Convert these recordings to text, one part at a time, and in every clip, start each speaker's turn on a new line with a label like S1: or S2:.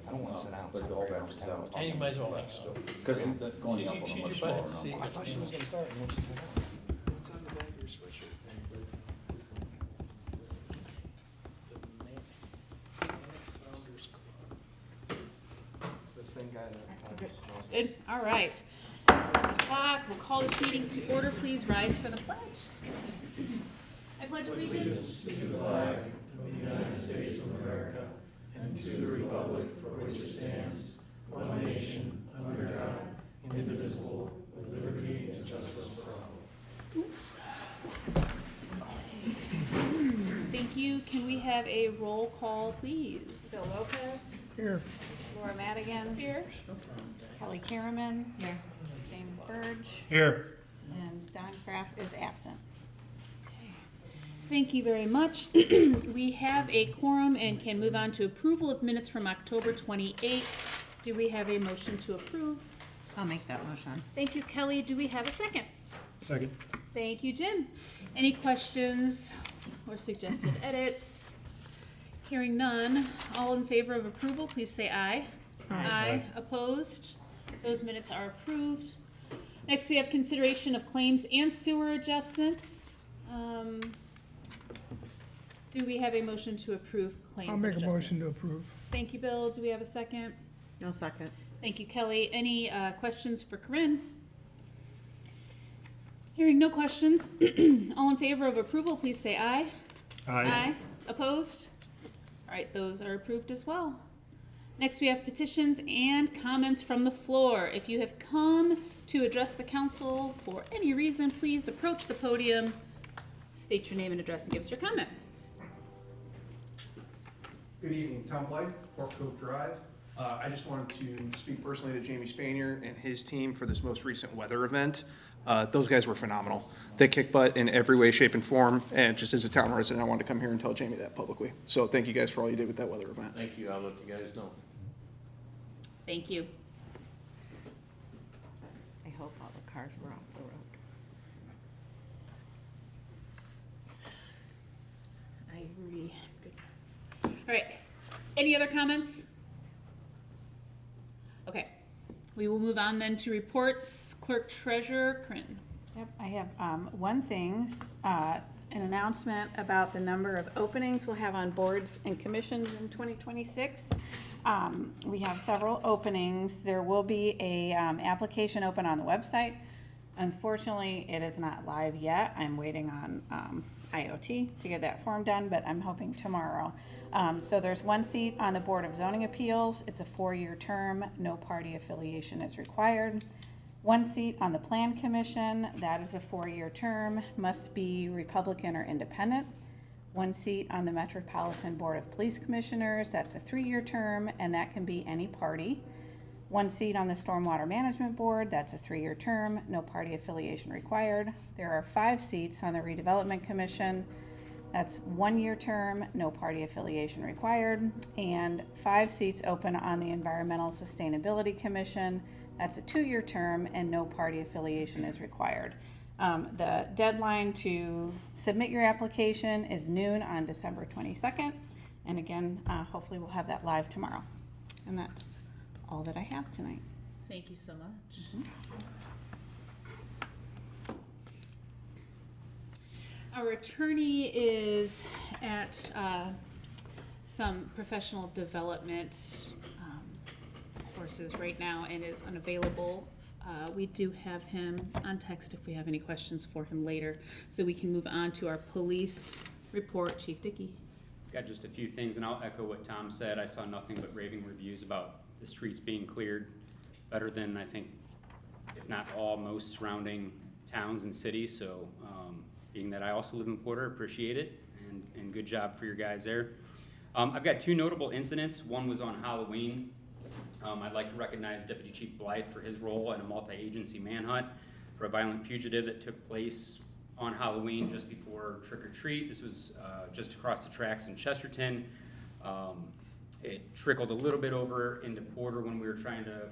S1: I don't wanna sit down.
S2: But it all balances out.
S3: And you might as well mix.
S2: Because going up on a
S3: She's
S2: much
S3: your
S2: smaller
S3: butt, see.
S2: number.
S1: I thought she was gonna start, and then she said, oh.
S4: What's on the back of your sweatshirt? The Founders Club.
S1: It's the same guy that.
S5: Good, all right. 7 o'clock, we'll call this meeting to order. Please rise for the pledge. I pledge allegiance. Thank you. Can we have a roll call, please?
S6: Bill Lopez.
S3: Here.
S6: Laura Madigan.
S5: Here.
S6: Kelly Karaman. Here. James Burge.
S3: Here.
S6: And Don Kraft is absent.
S5: Thank you very much. We have a quorum and can move on to approval of minutes from October 28th. Do we have a motion to approve?
S6: I'll make that motion.
S5: Thank you, Kelly. Do we have a second?
S3: Second.
S5: Thank you, Jim. Any questions or suggested edits? Hearing none. All in favor of approval, please say aye. Aye. Opposed? Those minutes are approved. Next, we have consideration of claims and sewer adjustments. Do we have a motion to approve claims
S7: I'll
S5: and
S7: make a
S5: adjustments?
S7: motion to approve.
S5: Thank you, Bill. Do we have a second?
S6: No second.
S5: Thank you, Kelly. Any questions for Corinne? Hearing no questions. All in favor of approval, please say aye. Aye. Opposed? All right, those are approved as well. Next, we have petitions and comments from the floor. If you have come to address the council for any reason, please approach the podium, state your name and address, and give us your comment.
S4: Good evening, Tom Blythe, Fork Cove Drive. I just wanted to speak personally to Jamie Spanier and his team for this most recent weather event. Those guys were phenomenal. They kick butt in every way, shape, and form, and just as a town resident, I wanted to come here and tell Jamie that publicly. So thank you guys for all you did with that weather event.
S2: Thank you, I'll let you guys know.
S5: Thank you.
S6: I hope all the cars were off the road.
S5: I agree. Good. All right. Any other comments? Okay. We will move on then to reports. Clerk Treasurer Corinne.
S6: Yep, I have one thing, an announcement about the number of openings we'll have on boards and commissions in 2026. We have several openings. There will be a application open on the website. Unfortunately, it is not live yet. I'm waiting on IoT to get that form done, but I'm hoping tomorrow. So there's one seat on the Board of Zoning Appeals. It's a 4-year term. No party affiliation is required. One seat on the Plan Commission. That is a 4-year term. Must be Republican or Independent. One seat on the Metropolitan Board of Police Commissioners. That's a 3-year term, and that can be any party. One seat on the Stormwater Management Board. That's a 3-year term. No party affiliation required. There are 5 seats on the Redevelopment Commission. That's 1-year term, no party affiliation required, and 5 seats open on the Environmental Sustainability Commission. That's a 2-year term, and no party affiliation is required. The deadline to submit your application is noon on December 22nd, and again, hopefully we'll have that live tomorrow. And that's all that I have tonight.
S5: Thank you so much. Our attorney is at some professional development courses right now and is unavailable. We do have him on text if we have any questions for him later, so we can move on to our police report. Chief Dickey.
S8: Got just a few things, and I'll echo what Tom said. I saw nothing but raving reviews about the streets being cleared better than, I think, if not all, most surrounding towns and cities. So being that I also live in Porter, appreciate it, and good job for your guys there. I've got 2 notable incidents. One was on Halloween. I'd like to recognize Deputy Chief Blythe for his role in a multi-agency manhunt for a violent fugitive that took place on Halloween just before trick or treat. This was just across the tracks in Chesterton. It trickled a little bit over into Porter when we were trying to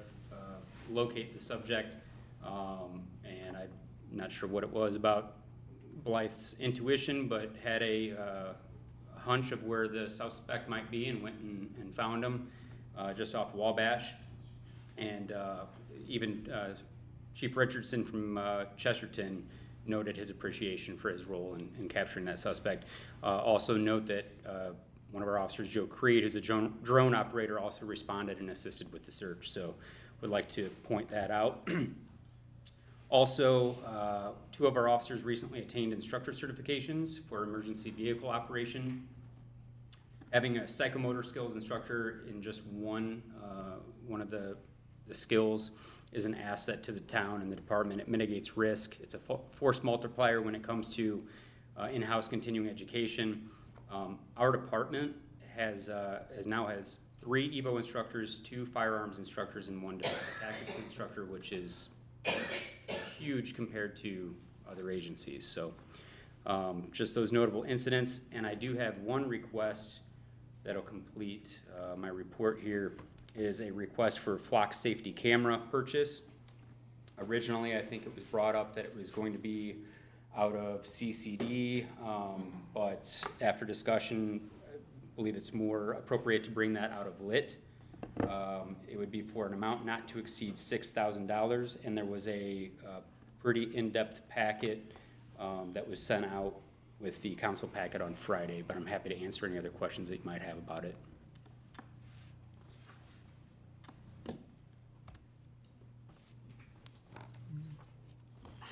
S8: locate the subject, and I'm not sure what it was about Blythe's intuition, but had a hunch of where the suspect might be and went and found him. just off Wabash. And even Chief Richardson from Chesterton noted his appreciation for his role in capturing that suspect. Also note that one of our officers, Joe Creed, who's a drone operator, also responded and assisted with the search. So would like to point that out. Also, 2 of our officers recently attained instructor certifications for emergency vehicle operation. Having a psychomotor skills instructor in just one of the skills is an asset to the town and the department. It mitigates risk. It's a force multiplier when it comes to in-house continuing education. Our department now has 3 EVO instructors, 2 firearms instructors, and 1 tactics instructor, which is huge compared to other agencies. So just those notable incidents. And I do have one request that'll complete my report here, is a request for flock safety camera purchase. Originally, I think it was brought up that it was going to be out of CCD, but after discussion, I believe it's more appropriate to bring that out of lit. It would be for an amount not to exceed $6,000, and there was a pretty in-depth packet that was sent out with the council packet on Friday, but I'm happy to answer any other questions that you might have about it.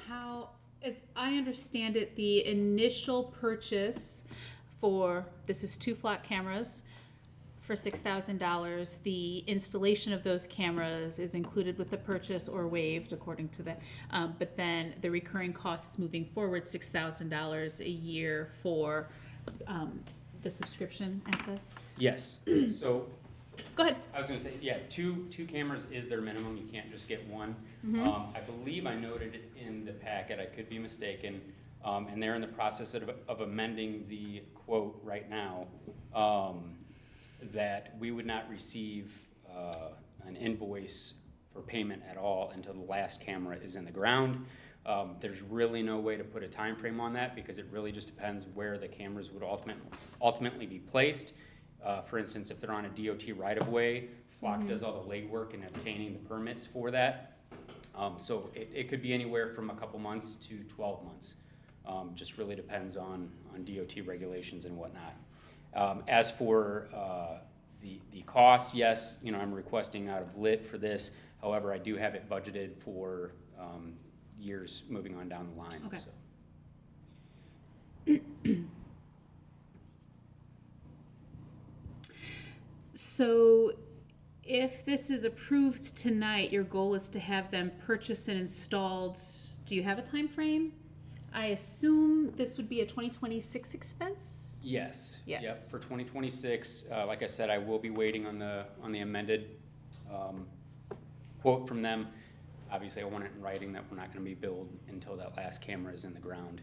S5: How, as I understand it, the initial purchase for, this is 2 flock cameras for $6,000. The installation of those cameras is included with the purchase or waived according to that. But then the recurring costs moving forward, $6,000 a year for the subscription access.
S8: Yes, so
S5: Go ahead.
S8: I was gonna say, yeah, two cameras is their minimum, you can't just get one. I believe I noted it in the packet, I could be mistaken, and they're in the process of amending the quote right now, that we would not receive an invoice for payment at all until the last camera is in the ground. There's really no way to put a time frame on that because it really just depends where the cameras would ultimately be placed. For instance, if they're on a DOT right-of-way, Flock does all the legwork in obtaining the permits for that. So it could be anywhere from a couple months to 12 months. Just really depends on DOT regulations and whatnot. As for the cost, yes, I'm requesting out of lit for this. However, I do have it budgeted for years moving on down the line.
S5: Okay.
S8: So.
S5: So if this is approved tonight, your goal is to have them purchased and installed. Do you have a time frame? I assume this would be a 2026 expense?
S8: Yes.
S5: Yes.
S8: Yep, for 2026. Like I said, I will be waiting on the amended quote from them. Obviously, I want it in writing that we're not going to be billed until that last camera is in the ground,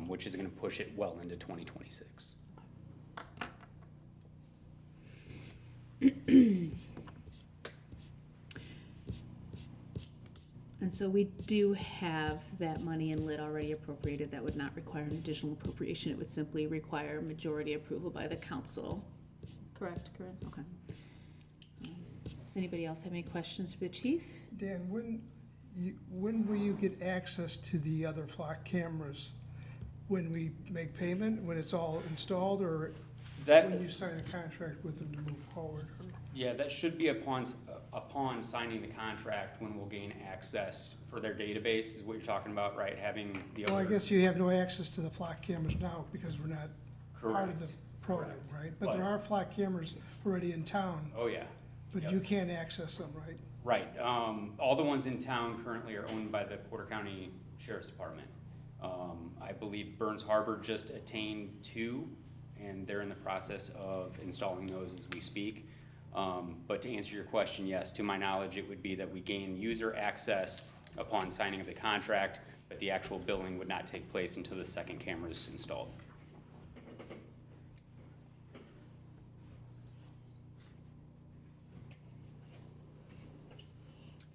S8: which is going to push it well into 2026.
S5: And so we do have that money in lit already appropriated. That would not require an additional appropriation. It would simply require majority approval by the council. Correct, Corinne? Okay. Does anybody else have any questions for the chief?
S3: Dan, when will you get access to the other flock cameras? When we make payment, when it's all installed, or when you sign a contract with them to move forward?
S8: Yeah, that should be upon signing the contract when we'll gain access for their database, is what you're talking about, right? Having the
S3: Well, I
S8: other.
S3: guess you have no access to the flock cameras now because we're not part of the
S8: Correct.
S3: program,
S8: Correct.
S3: right? But there are flock cameras already in town,
S8: Oh, yeah.
S3: but
S8: Yep.
S3: you can't access them, right?
S8: Right. All the ones in town currently are owned by the Porter County Sheriff's Department. I believe Burns Harbor just attained 2, and they're in the process of installing those as we speak. But to answer your question, yes, to my knowledge, it would be that we gain user access upon signing of the contract, but the actual billing would not take place until the second camera is installed.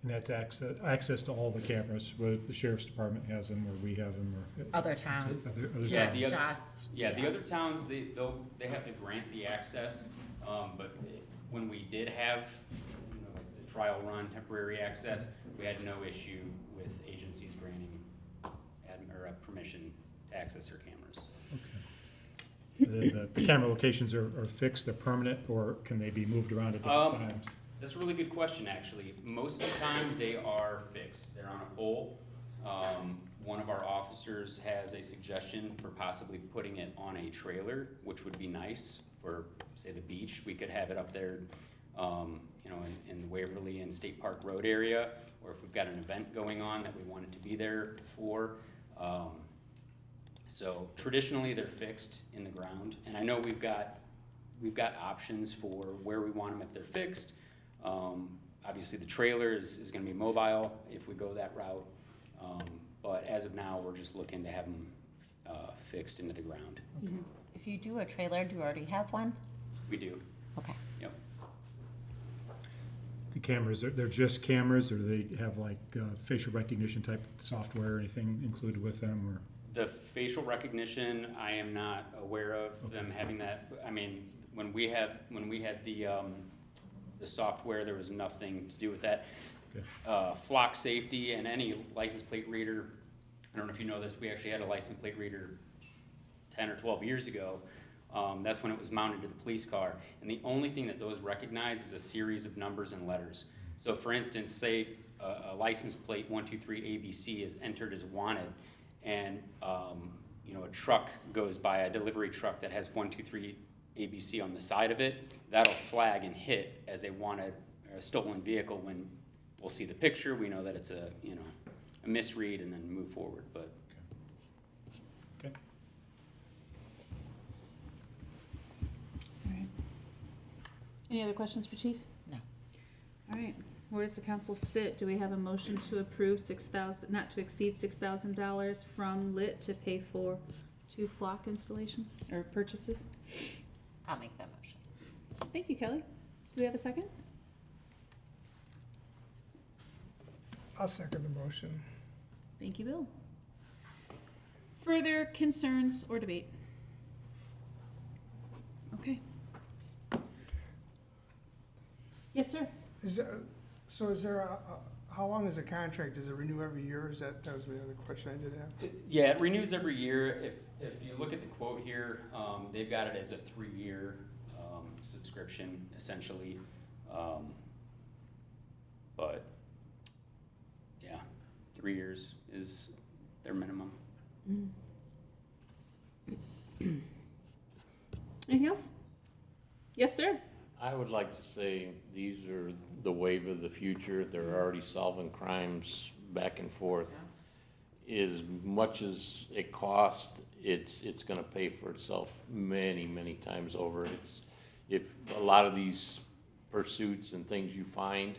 S7: And that's access to all the cameras, whether the sheriff's department has them or we have them or.
S9: Other towns.
S7: Other
S8: Yeah,
S7: towns.
S8: the other-
S9: Just.
S8: Yeah, the other towns, they have to grant the access, but when we did have, you know, like the trial run, temporary access, we had no issue with agencies granting permission to access their cameras.
S7: The camera locations are fixed, they're permanent, or can they be moved around at different times?
S8: That's a really good question, actually. Most of the time, they are fixed. They're on a pole. One of our officers has a suggestion for possibly putting it on a trailer, which would be nice for, say, the beach. We could have it up there, you know, in Waverly and State Park Road area, or if we've got an event going on that we want it to be there for. So traditionally, they're fixed in the ground, and I know we've got options for where we want them if they're fixed. Obviously, the trailer is gonna be mobile if we go that route. But as of now, we're just looking to have them fixed into the ground.
S9: If you do a trailer, do you already have one?
S8: We do,
S9: Okay.
S8: yep.
S7: The cameras, they're just cameras, or do they have like facial recognition type software or anything included with them, or?
S8: The facial recognition, I am not aware of them having that. I mean, when we had the software, there was nothing to do with that.
S7: Okay.
S8: Flock safety and any license plate reader, I don't know if you know this, we actually had a license plate reader 10 or 12 years ago. That's when it was mounted to the police car. And the only thing that those recognize is a series of numbers and letters. So for instance, say a license plate 123 ABC is entered as wanted, and you know, a truck goes by, a delivery truck that has 123 ABC on the side of it, that'll flag and hit as a wanted or a stolen vehicle. When we'll see the picture, we know that it's a, you know, a misread, and then move forward. But
S7: Okay.
S5: All right. Any other questions for Chief?
S9: No.
S5: All right, where does the council sit? Do we have a motion to approve not to exceed $6,000 from Lit to pay for 2 flock installations or purchases?
S9: I'll make that motion.
S5: Thank you, Kelly. Do we have a second?
S3: I'll second the motion.
S5: Thank you, Bill. Further concerns or debate? Okay. Yes, sir.
S3: Is there how long is the contract? Does it renew every year? That was the other question I did have.
S8: yeah, it renews every year. If you look at the quote here, they've got it as a 3-year subscription, essentially. But yeah, 3 years is their minimum.
S5: Anything else? Yes, sir.
S10: I would like to say these are the wave of the future. They're already solving crimes back and forth. As much as it costs, it's gonna pay for itself many, many times over. If a lot of these pursuits and things you find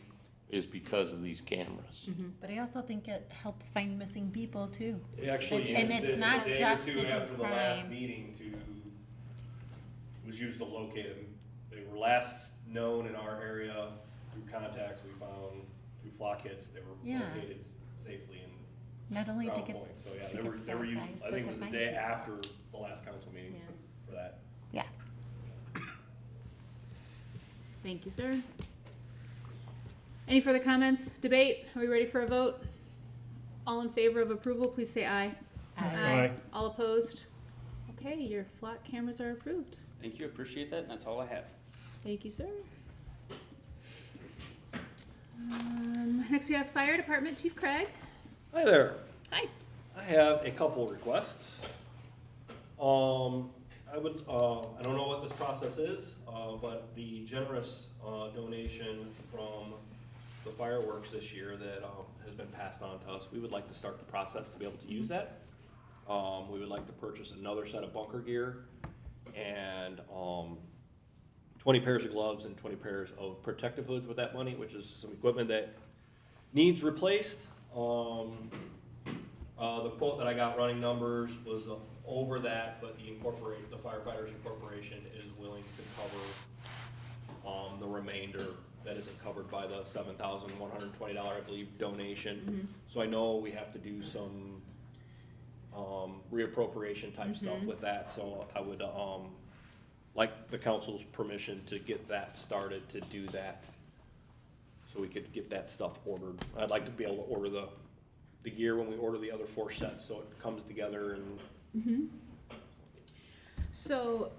S10: is because of these cameras.
S9: But I also think it helps find missing people too.
S2: They actually
S9: And
S2: used
S9: it's
S2: it
S9: not
S2: a day or
S9: just
S2: two
S9: to do
S2: after the last
S9: crime.
S2: meeting was used to locate them. They were last known in our area through contacts we found, through flock hits. They were
S9: Yeah.
S2: located safely in
S9: Not only to
S2: Crown
S9: get,
S2: Point. So yeah,
S9: to
S2: they
S9: get
S2: were
S9: bad
S2: used,
S9: guys,
S2: I
S9: but
S2: think
S9: to
S2: it was the
S9: find
S2: day
S9: people.
S2: after the last council meeting
S9: Yeah.
S2: for that.
S9: yeah.
S5: Thank you, sir. Any further comments, debate? Are we ready for a vote? All in favor of approval, please say aye.
S7: Aye.
S5: All opposed? Okay, your flock cameras are approved.
S8: Thank you, appreciate that, and that's all I have.
S5: Thank you, sir. Next we have Fire Department, Chief Craig.
S11: Hi there.
S5: Hi.
S11: I have a couple requests. I don't know what this process is, but the generous donation from the fireworks this year that has been passed on to us, we would like to start the process to be able to use that. We would like to purchase another set of bunker gear and 20 pairs of gloves and 20 pairs of protective hoods with that money, which is some equipment that needs replaced. The quote that I got, running numbers, was over that, but the Firefighters Incorporation is willing to cover the remainder that isn't covered by the $7,120, I believe, donation. So I know we have to do some reappropriation type stuff with that, so I would like the council's permission to get that started, to do that. So we could get that stuff ordered. I'd like to be able to order the gear when we order the other 4 sets, so it comes together and
S5: So,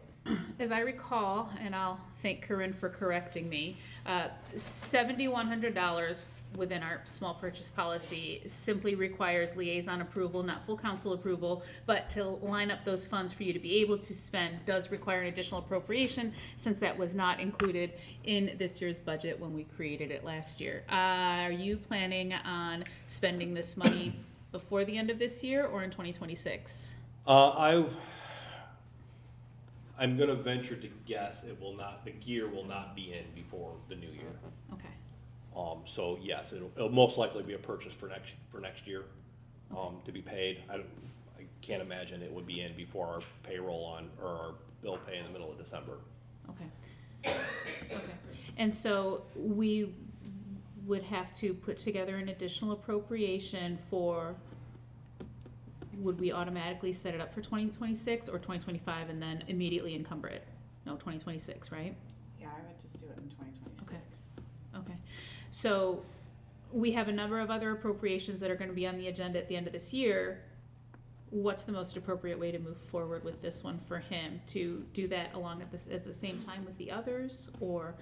S5: as I recall, and I'll thank Corinne for correcting me, $7,100 within our small purchase policy simply requires liaison approval, not full council approval, but to line up those funds for you to be able to spend does require an additional appropriation, since that was not included in this year's budget when we created it last year. Are you planning on spending this money before the end of this year or in 2026?
S11: I'm gonna venture to guess the gear will not be in before the new year.
S5: Okay.
S11: So yes, it'll most likely be a purchase for next year, to be paid. I can't imagine it would be in before our payroll or our bill pay in the middle of December.
S5: Okay. Okay. And so we would have to put together an additional appropriation for, would we automatically set it up for 2026 or 2025 and then immediately encumber it? No, 2026, right?
S6: Yeah, I would just do it in 2026.
S5: Okay. Okay. So we have a number of other appropriations that are going to be on the agenda at the end of this year. What's the most appropriate way to move forward with this one for him? To do that along at the same time with the others? Or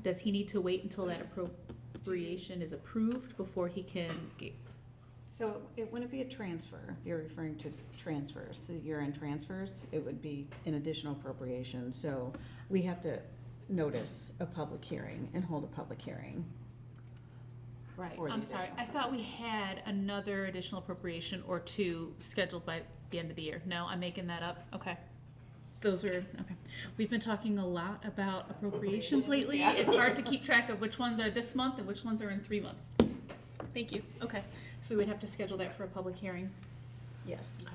S5: does he need to wait until that appropriation is approved before he can get?
S6: So it wouldn't be a transfer, if you're referring to transfers, the year-end transfers, it would be an additional appropriation. So we have to notice a public hearing and hold a public hearing.
S5: Right,
S6: for the
S5: I'm sorry,
S6: additional
S5: I thought we had another additional appropriation or two scheduled by the end of the year. No, I'm making that up, okay. Those are, okay. We've been talking a lot about appropriations lately.
S6: Yeah.
S5: It's hard to keep track of which ones are this month and which ones are in 3 months. Thank you, okay. So we'd have to schedule that for a public hearing.
S6: Yes.
S5: Okay.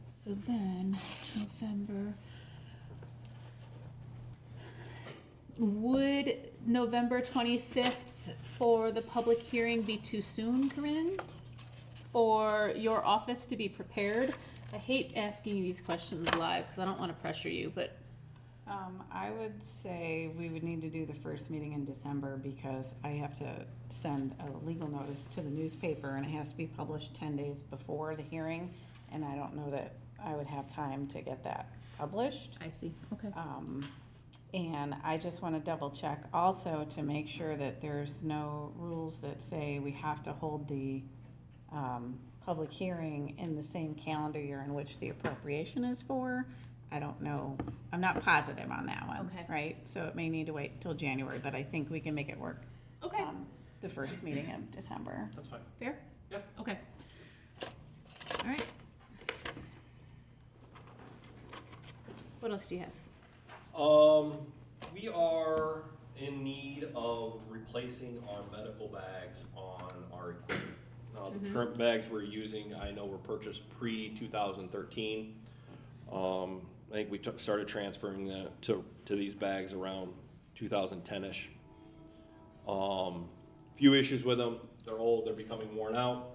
S5: So then, November. Would November 25th for the public hearing be too soon, Corinne? For your office to be prepared? I hate asking you these questions live because I don't want to pressure you, but
S6: I would say we would need to do the first meeting in December because I have to send a legal notice to the newspaper and it has to be published 10 days before the hearing. And I don't know that I would have time to get that published.
S5: I see, okay.
S6: And I just want to double check also to make sure that there's no rules that say we have to hold the public hearing in the same calendar year in which the appropriation is for. I don't know, I'm not positive on that one.
S5: Okay.
S6: Right, so it may need to wait till January, but I think we can make it work.
S5: Okay.
S6: The first meeting of December.
S11: That's fine.
S5: Fair?
S11: Yeah.
S5: Okay. All right. What else do you have?
S11: We are in need of replacing our medical bags on our equipment. The current bags we're using, I know were purchased pre-2013. I think we started transferring that to these bags around 2010-ish. Few issues with them. They're old, they're becoming worn out.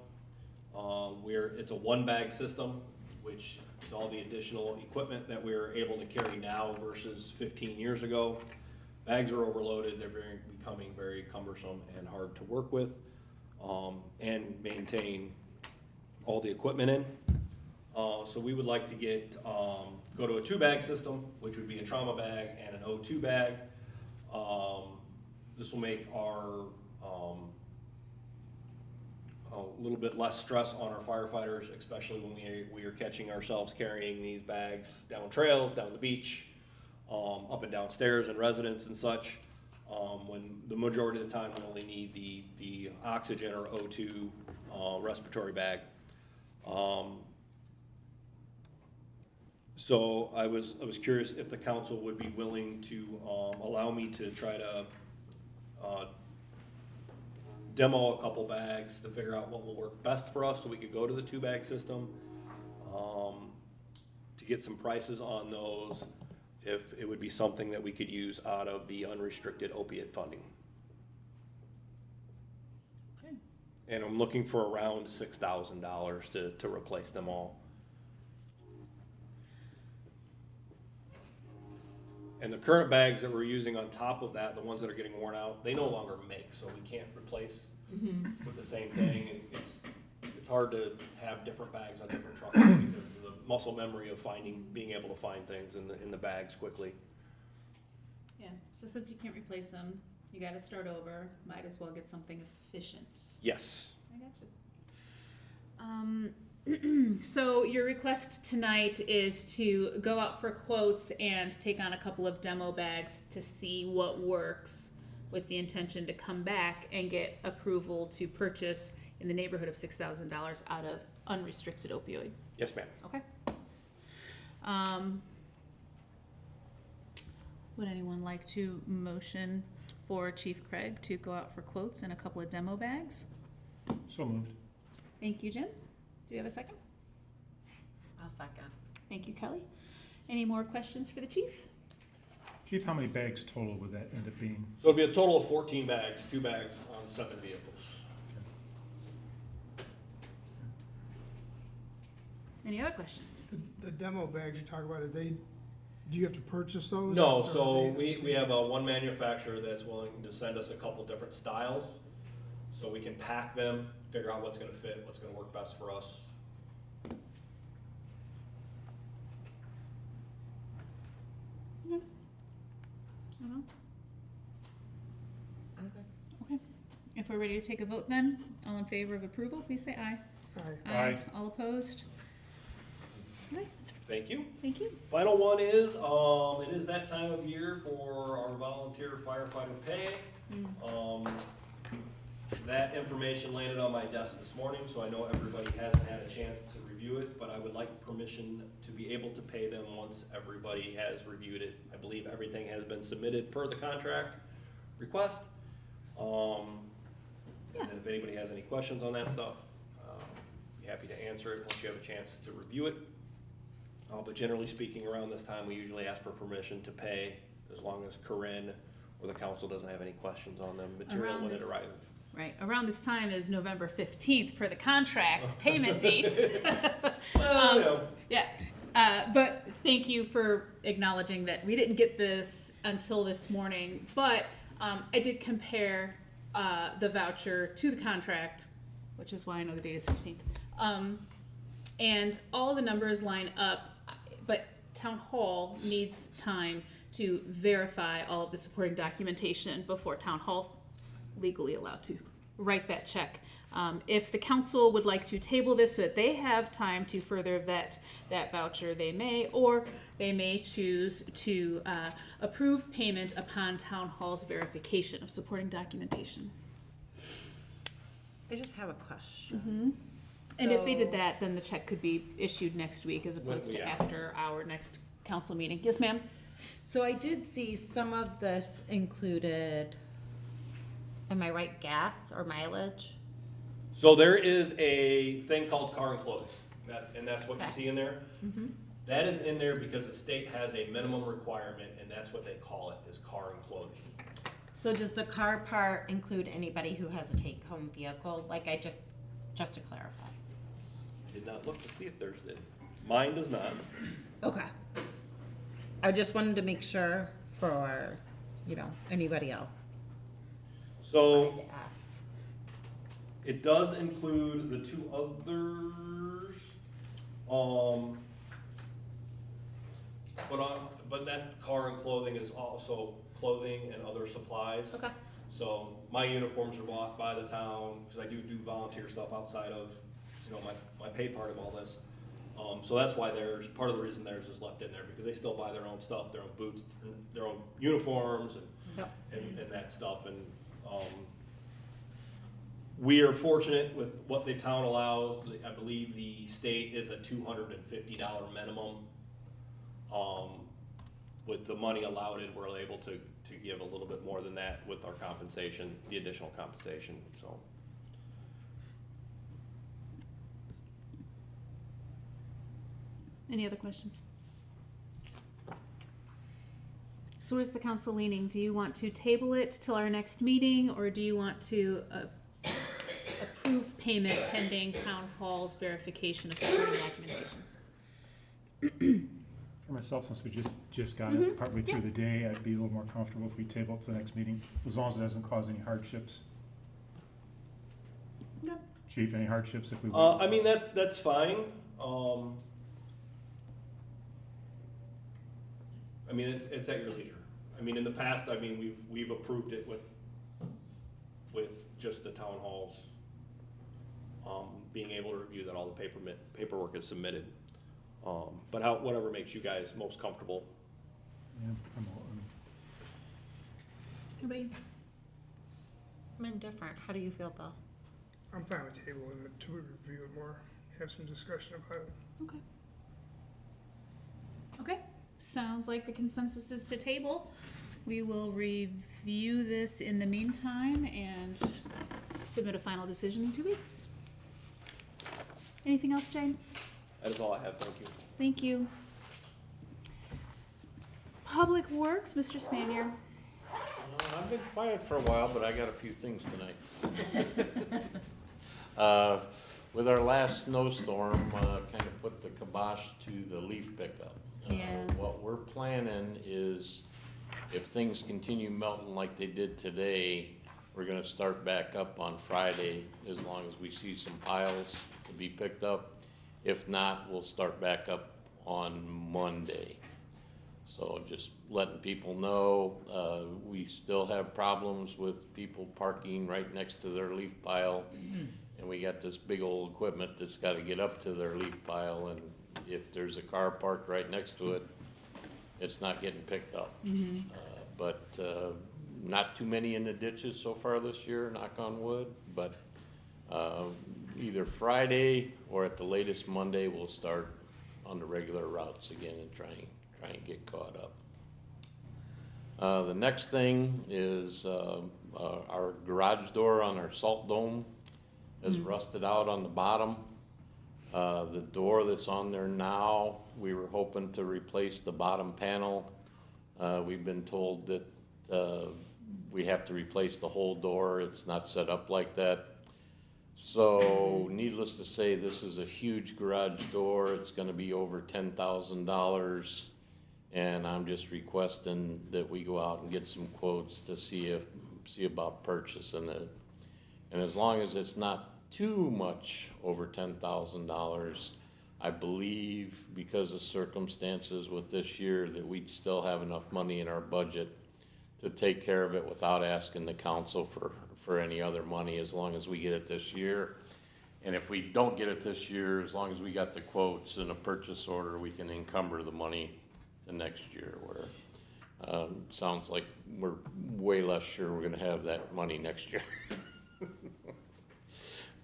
S11: It's a one-bag system, which is all the additional equipment that we're able to carry now versus 15 years ago. Bags are overloaded, they're becoming very cumbersome and hard to work with, and maintain all the equipment in. So we would like to go to a 2-bag system, which would be a trauma bag and an O2 bag. This will make our a little bit less stress on our firefighters, especially when we are catching ourselves carrying these bags down trails, down the beach, up and down stairs in residence and such. When the majority of the time we only need the oxygen or O2 respiratory bag. So I was curious if the council would be willing to allow me to try to demo a couple bags to figure out what will work best for us so we could go to the 2-bag system, to get some prices on those, if it would be something that we could use out of the unrestricted opiate funding.
S5: Okay.
S11: And I'm looking for around $6,000 to replace them all. And the current bags that we're using on top of that, the ones that are getting worn out, they no longer make, so we can't replace with the same thing. And it's hard to have different bags on different trucks because of the muscle memory of being able to find things in the bags quickly.
S5: Yeah, so since you can't replace them, you gotta start over, might as well get something efficient.
S11: Yes.
S5: I got you. So your request tonight is to go out for quotes and take on a couple of demo bags to see what works, with the intention to come back and get approval to purchase in the neighborhood of $6,000 out of unrestricted opioid.
S11: Yes, ma'am.
S5: Okay. Would anyone like to motion for Chief Craig to go out for quotes and a couple of demo bags?
S7: So moved.
S5: Thank you, Jim. Do you have a second?
S9: I'll second.
S5: Thank you, Kelly. Any more questions for the chief?
S7: Chief, how many bags total would that end up being?
S11: So it'll be a total of 14 bags, 2 bags on 7 vehicles.
S5: Any other questions?
S3: The demo bags you talk about, do you have to purchase those?
S11: No,
S3: Or
S11: so
S3: are they-
S11: we have one manufacturer that's willing to send us a couple different styles, so we can pack them, figure out what's gonna fit, what's gonna work best for us.
S9: I'm good.
S5: Okay. If we're ready to take a vote then, all in favor of approval, please say aye.
S3: Aye.
S7: Aye.
S5: All opposed? All right,
S11: Thank you.
S5: thank you.
S11: Final one is, it is that time of year for our volunteer firefighter pay. That information landed on my desk this morning, so I know everybody hasn't had a chance to review it, but I would like permission to be able to pay them once everybody has reviewed it. I believe everything has been submitted per the contract request. And if anybody has any questions on that stuff, be happy to answer it once you have a chance to review it. But generally speaking, around this time, we usually ask for permission to pay as long as Corinne or the council doesn't have any questions on the material
S5: Around
S11: when it
S5: this-
S11: arrives.
S5: Right, around this time is November 15th for the contract payment date.
S11: Well, you know,
S5: Yeah, but thank you for acknowledging that we didn't get this until this morning, but I did compare the voucher to the contract, which is why I know the date is 15th. And all the numbers line up, but Town Hall needs time to verify all of the supporting documentation before Town Hall's legally allowed to write that check. If the council would like to table this so that they have time to further vet that voucher, they may, or they may choose to approve payment upon Town Hall's verification of supporting documentation.
S9: I just have a question.
S5: And if they did
S9: So-
S5: that, then the check could be issued next week as opposed to
S11: yeah.
S5: after our next council meeting. Yes, ma'am?
S9: So I did see some of this included, am I right, gas or mileage?
S11: So there is a thing called car and clothing, and that's what you
S9: Okay.
S11: see in there. That is in there because the state has a minimum requirement, and that's what they call it, is car and clothing.
S9: So does the car part include anybody who has a take-home vehicle? Like just to clarify.
S11: Did not look to see if there's, mine does not.
S9: Okay. I just wanted to make sure for, anybody else.
S11: So
S9: Wanted to ask.
S11: it does include the 2 others, but that car and clothing is also clothing and other supplies.
S9: Okay.
S11: So my uniforms are bought by the town, because I do volunteer stuff outside of, my pay part of all this. So that's why part of the reason theirs is left in there, because they still buy their own stuff, their own boots, their own uniforms
S9: Yep.
S11: and that stuff. And, we are fortunate with what the town allows. I believe the state is a $250 minimum. With the money allowed, we're able to give a little bit more than that with our compensation, the additional compensation, so.
S5: Any other questions? So where's the council leaning? Do you want to table it till our next meeting, or do you want to approve approve payment pending town hall's verification of supporting documentation.
S7: For myself, since we just got it partway through the day, I'd be a little more comfortable if we table it to the next meeting, as long as it doesn't cause any hardships.
S5: Okay.
S7: Chief, any hardships if we?
S11: I mean, that's fine. I mean, it's at your leisure. I mean, in the past, I mean, we've approved it with just the town halls, being able to review that all the paperwork is submitted. But whatever makes you guys most comfortable.
S7: Yeah,
S5: Anybody?
S9: I'm indifferent. How do you feel, Bill?
S3: I'm fine with tabling it to review it more, have some discussion about it.
S5: Okay. Okay, sounds like the consensus is to table. We will review this in the meantime and submit a final decision in 2 weeks. Anything else, Jane?
S11: That is all I have, thank you.
S5: Thank you. Public Works, Mr. Spanier.
S10: I've been quiet for a while, but I got a few things tonight. With our last snowstorm, kind of put the kibosh to the leaf pickup.
S5: Yeah.
S10: What we're planning is, if things continue melting like they did today, we're gonna start back up on Friday, as long as we see some piles to be picked up. If not, we'll start back up on Monday. So just letting people know, we still have problems with people parking right next to their leaf pile. And we got this big old equipment that's gotta get up to their leaf pile, and if there's a car parked right next to it, it's not getting picked up. But not too many in the ditches so far this year, knock on wood, but either Friday or at the latest Monday, we'll start on the regular routes again and try and get caught up. The next thing is our garage door on our salt dome is rusted out on the bottom. The door that's on there now, we were hoping to replace the bottom panel. We've been told that we have to replace the whole door. It's not set up like that. So needless to say, this is a huge garage door. It's gonna be over $10,000. And I'm just requesting that we go out and get some quotes to see about purchasing it. And as long as it's not too much over $10,000, I believe, because of circumstances with this year, that we'd still have enough money in our budget to take care of it without asking the council for any other money, as long as we get it this year. And if we don't get it this year, as long as we got the quotes and a purchase order, we can encumber the money the next year, where sounds like we're way less sure we're gonna have that money next year.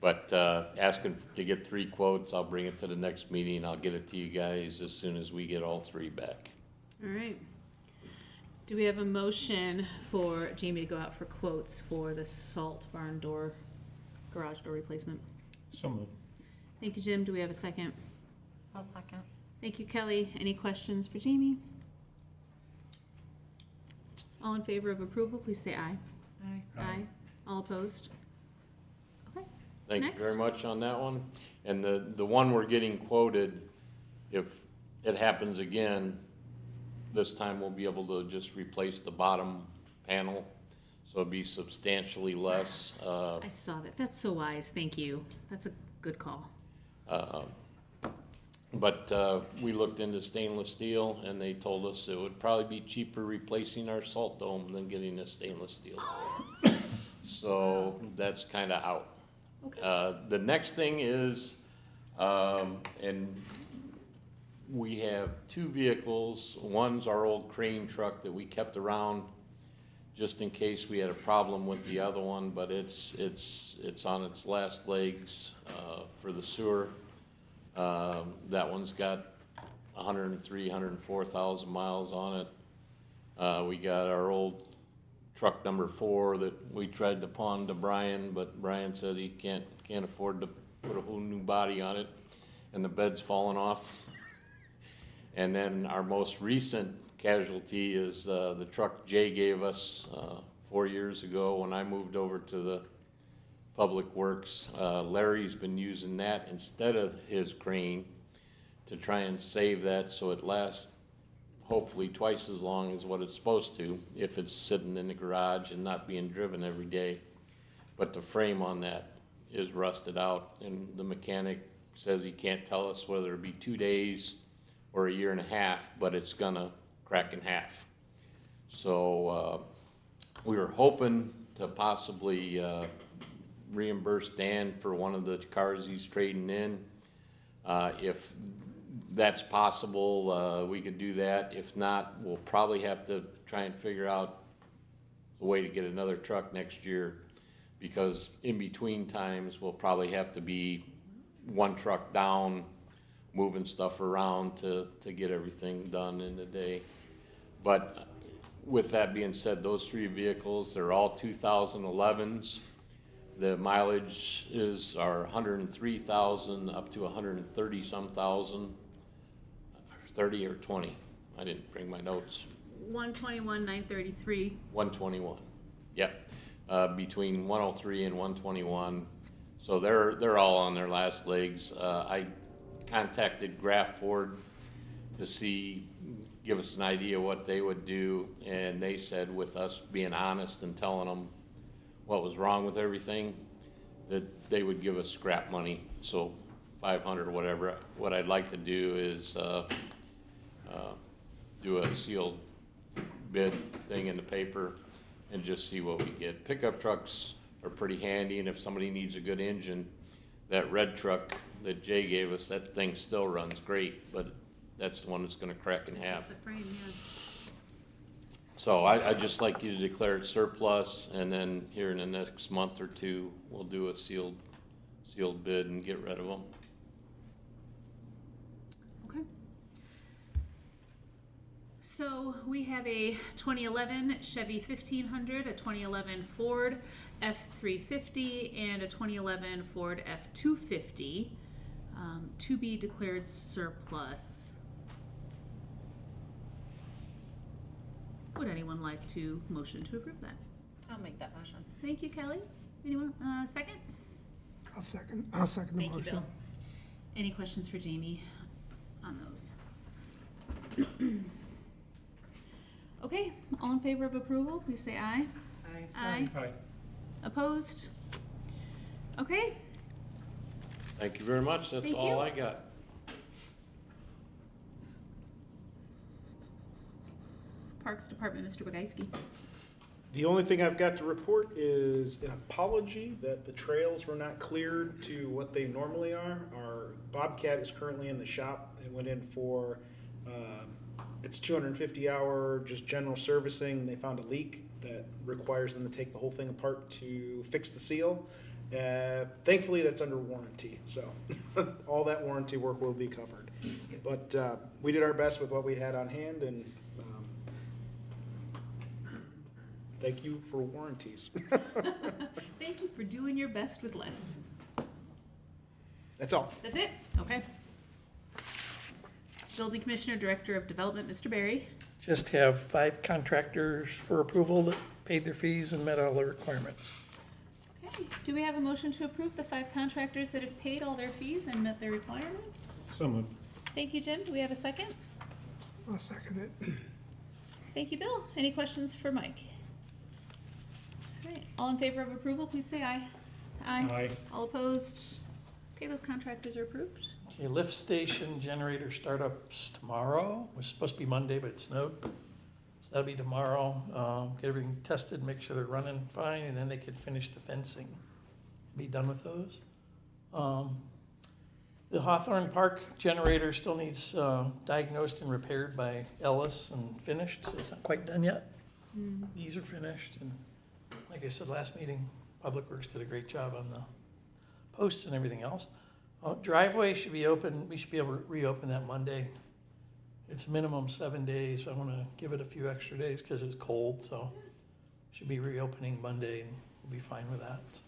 S10: But asking to get 3 quotes, I'll bring it to the next meeting. I'll get it to you guys as soon as we get all 3 back.
S5: All right. Do we have a motion for Jamie to go out for quotes for the salt barn door, garage door replacement?
S7: So moved.
S5: Thank you, Jim. Do we have a second?
S9: I'll second.
S5: Thank you, Kelly. Any questions for Jamie? All in favor of approval, please say aye.
S9: Aye.
S5: Aye. All opposed? Okay.
S10: Thank you
S5: Next.
S10: very much on that one. And the one we're getting quoted, if it happens again, this time we'll be able to just replace the bottom panel. So it'd be substantially less.
S5: I saw that. That's so wise. Thank you. That's a good call.
S10: But we looked into stainless steel, and they told us it would probably be cheaper replacing our salt dome than getting a stainless steel. So that's kind of out.
S5: Okay.
S10: The next thing is, and we have 2 vehicles. One's our old crane truck that we kept around just in case we had a problem with the other one, but it's on its last legs for the sewer. That one's got 104,000 miles on it. We got our old truck number 4 that we tried to pawn to Brian, but Brian said he can't afford to put a whole new body on it, and the bed's falling off. And then our most recent casualty is the truck Jay gave us 4 years ago when I moved over to the Public Works. Larry's been using that instead of his crane to try and save that so it lasts hopefully twice as long as what it's supposed to if it's sitting in the garage and not being driven every day. But the frame on that is rusted out, and the mechanic says he can't tell us whether it be 2 days or a year and a half, but it's gonna crack in half. So we were hoping to possibly reimburse Dan for one of the cars he's trading in. If that's possible, we could do that. If not, we'll probably have to try and figure out a way to get another truck next year, because in between times, we'll probably have to be one truck down, moving stuff around to get everything done in the day. But with that being said, those 3 vehicles, they're all 2011s. The mileage are 103,000 up to 130 some thousand, 30 or 20. I didn't bring my notes.
S5: 121, 933.
S10: 121. Yep. Between 103 and 121. So they're all on their last legs. I contacted Graff Ford to give us an idea what they would do, and they said, with us being honest and telling them what was wrong with everything, that they would give us scrap money, so 500 or whatever. What I'd like to do is do a sealed bid thing in the paper and just see what we get. Pickup trucks are pretty handy, and if somebody needs a good engine, that red truck that Jay gave us, that thing still runs great, but that's the one that's gonna crack in half.
S5: Just the frame, yeah.
S10: So I'd just like you to declare it surplus, and then here in the next month or 2, we'll do a sealed bid and get rid of them.
S5: Okay. So we have a 2011 Chevy 1500, a 2011 Ford F350, and a 2011 Ford F250 to be declared surplus. Would anyone like to motion to approve that?
S9: I'll make that motion.
S5: Thank you, Kelly. Anyone, second?
S3: I'll second the
S5: Thank you,
S3: motion.
S5: Bill. Any questions for Jamie on those? Okay, all in favor of approval, please say aye. Aye.
S7: Aye.
S5: Opposed? Okay,
S10: Thank you very much, that's
S5: Thank
S10: all
S5: you.
S10: I got.
S5: Parks Department, Mr. Bogaski.
S12: The only thing I've got to report is an apology that the trails were not cleared to what they normally are. Our Bobcat is currently in the shop. It went in for its 250-hour just general servicing. They found a leak that requires them to take the whole thing apart to fix the seal. Thankfully, that's under warranty, so all that warranty work will be covered. But we did our best with what we had on hand, and thank you for warranties.
S5: Thank you for doing your best with less.
S12: That's all.
S5: That's it? Okay. Building Commissioner, Director of Development, Mr. Barry.
S13: Just have 5 contractors for approval that paid their fees and met all the requirements.
S5: Okay, do we have a motion to approve the 5 contractors that have paid all their fees and met their requirements?
S7: So moved.
S5: Thank you, Jim. Do we have a second?
S3: I'll second it.
S5: Thank you, Bill. Any questions for Mike? All right, all in favor of approval, please say aye.
S7: Aye.
S5: All opposed? Okay, those contractors are approved.
S13: Okay, lift station generator startups tomorrow. It was supposed to be Monday, but it snowed. So that'll be tomorrow. Get everything tested, make sure they're running fine, and then they could finish the fencing. Be done with those. The Hawthorne Park generator still needs diagnosed and repaired by Ellis and finished, so it's not quite done yet. These are finished, and like I said last meeting, Public Works did a great job on the posts and everything else. Driveway should be open, we should be able to reopen that Monday. It's minimum 7 days, so I wanna give it a few extra days because it's cold, so should be reopening Monday and we'll be fine with that, so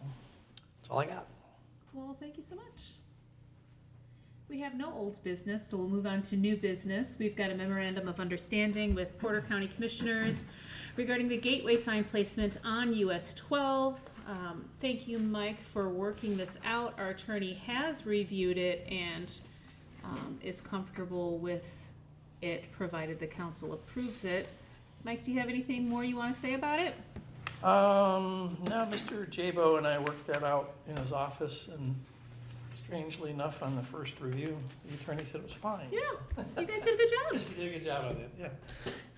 S13: that's all I got.
S5: Well, thank you so much. We have no old business, so we'll move on to new business. We've got a memorandum of understanding with Porter County Commissioners regarding the gateway sign placement on US 12. Thank you, Mike, for working this out. Our attorney has reviewed it and is comfortable with it, provided the council approves it. Mike, do you have anything more you want to say about it?
S13: No, Mr. Jabo and I worked that out in his office, and strangely enough, on the first review, the attorney said it was fine.
S5: Yeah, you guys did a good job.
S13: He did a good job on it, yeah.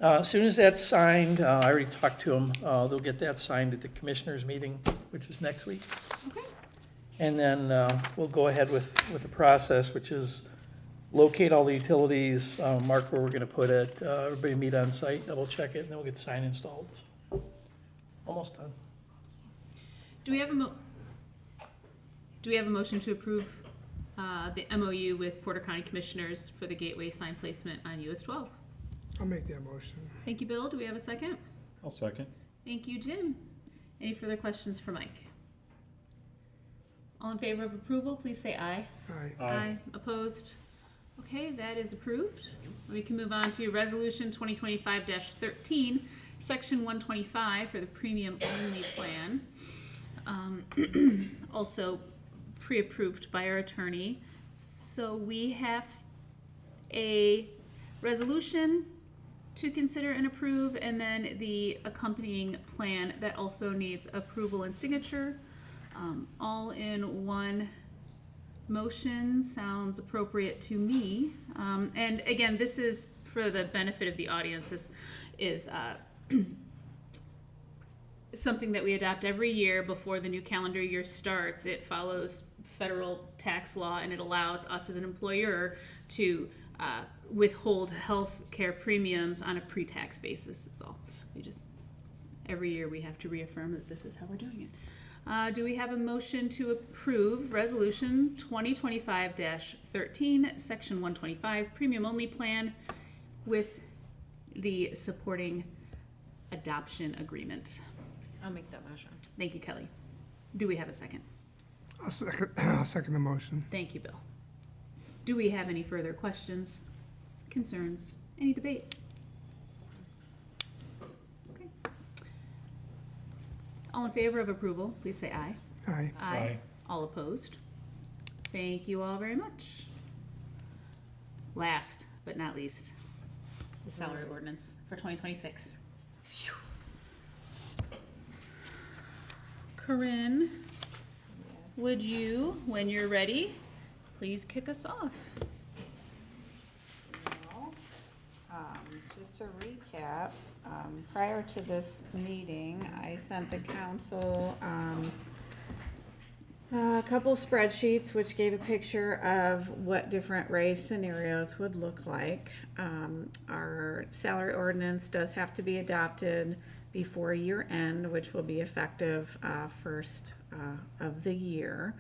S13: As soon as that's signed, I already talked to them, they'll get that signed at the commissioners' meeting, which is next week.
S5: Okay.
S13: And then we'll go ahead with the process, which is locate all the utilities, mark where we're gonna put it, everybody meet on site, double check it, and then we'll get the sign installed. So, almost done.
S5: Do we have a motion to approve the MOU with Porter County Commissioners for the gateway sign placement on US 12?
S3: I'll make that motion.
S5: Thank you, Bill. Do we have a second?
S7: I'll second.
S5: Thank you, Jim. Any further questions for Mike? All in favor of approval, please say aye.
S3: Aye.
S5: Opposed? Okay, that is approved. We can move on to Resolution 2025-13, Section 125 for the premium only plan. Also pre-approved by our attorney. So we have a resolution to consider and approve, and then the accompanying plan that also needs approval and signature. All in one motion sounds appropriate to me. And again, this is for the benefit of the audience. This is something that we adopt every year before the new calendar year starts. It follows federal tax law, and it allows us as an employer to withhold health care premiums on a pre-tax basis. That's all. Every year we have to reaffirm that this is how we're doing it. Do we have a motion to approve Resolution 2025-13, Section 125, Premium Only Plan with the supporting adoption agreement?
S9: I'll make that motion.
S5: Thank you, Kelly. Do we have a second?
S3: I'll second the motion.
S5: Thank you, Bill. Do we have any further questions, concerns, any debate? Okay. All in favor of approval, please say aye.
S3: Aye.
S7: Aye.
S5: All opposed? Thank you all very much. Last but not least, the salary ordinance for 2026. Corinne, would you, when you're ready, please kick us off?
S6: Just to recap, prior to this meeting, I sent the council a couple spreadsheets which gave a picture of what different raise scenarios would look like. Our salary ordinance does have to be adopted before year end, which will be effective first of the year.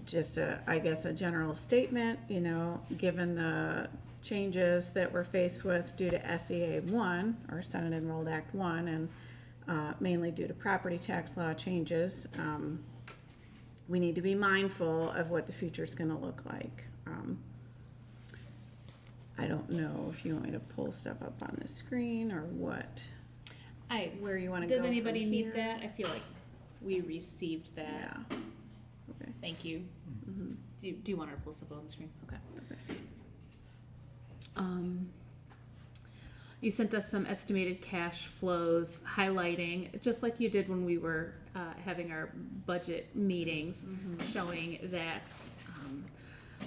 S6: Just I guess a general statement, you know, given the changes that we're faced with due to SEA 1, or Senate Enrolled Act 1, and mainly due to property tax law changes, we need to be mindful of what the future is going to look like. I don't know if you want me to pull stuff up on the screen or what, where you want to go.
S5: Does anybody
S6: from
S5: need
S6: here?
S5: that? I feel like we received that.
S6: Yeah. Okay.
S5: Thank you.
S6: Mm-hmm.
S5: Do you want her to pull stuff up on the screen? Okay. You sent us some estimated cash flows highlighting, just like you did when we were having our budget meetings, showing that